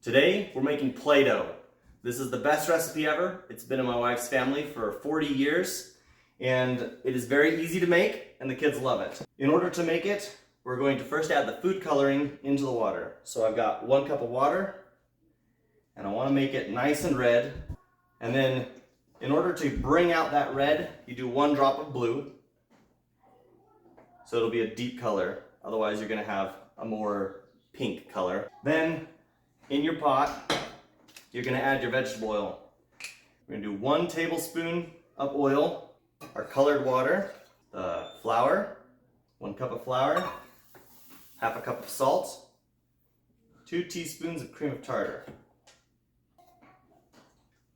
Today, we're making Play-Doh. This is the best recipe ever. It's been in my wife's family for 40 years, and it is very easy to make, and the kids love it. In order to make it, we're going to first add the food coloring into the water. So I've got 1 cup of water, and I want to make it nice and red. And then, in order to bring out that red, you do 1 drop of blue. So it'll be a deep color. Otherwise, you're going to have a more pink color. Then, in your pot, you're going to add your vegetable oil. We're going to do 1 tablespoon of oil, our colored water, the flour, 1 cup of flour, half a cup of salt, 2 teaspoons of cream of tartar.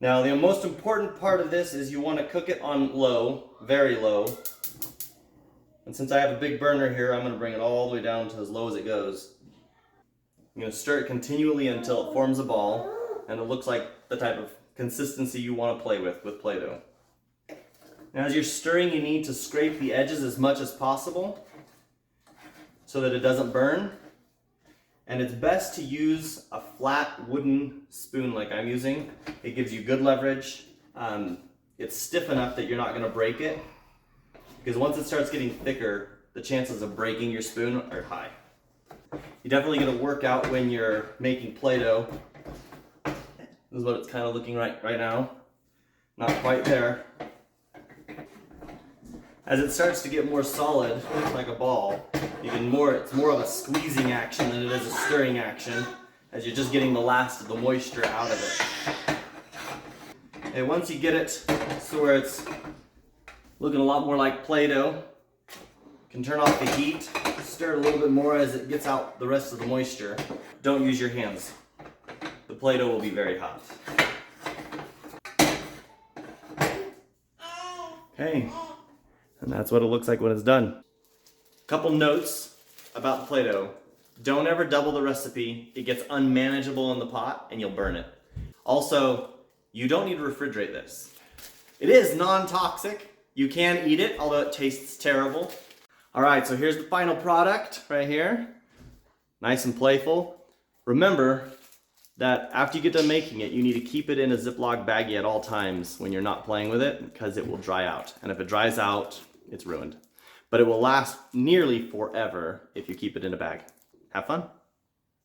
Now, the most important part of this is you want to cook it on low, very low. And since I have a big burner here, I'm going to bring it all the way down to as low as it goes. I'm going to stir it continually until it forms a ball and it looks like the type of consistency you want to play with Play-Doh. Now, as you're stirring, you need to scrape the edges as much as possible so that it doesn't burn. And it's best to use a flat wooden spoon like I'm using. It gives you good leverage. It's stiff enough that you're not going to break it, because once it starts getting thicker, the chances of breaking your spoon are high. You're definitely going to work out when you're making Play-Doh. This is what it's kind of looking right now. Not quite there. As it starts to get more solid, like a ball, it's more of a squeezing action than it is a stirring action, as you're just getting the last of the moisture out of it. And once you get it so where it's looking a lot more like Play-Doh, you can turn off the heat, stir it a little bit more as it gets out the rest of the moisture. Don't use your hands. The Play-Doh will be very hot. Okay. And that's what it looks like when it's done. Couple notes about the Play-Doh. Don't ever double the recipe. It gets unmanageable in the pot and you'll burn it. Also, you don't need to refrigerate this. It is non-toxic. You can eat it, although it tastes terrible. All right, so here's the final product right here. Nice and playful. Remember that after you get done making it, you need to keep it in a Ziploc baggie at all times when you're not playing with it, because it will dry out. And if it dries out, it's ruined. But it will last nearly forever if you keep it in a bag. Have fun.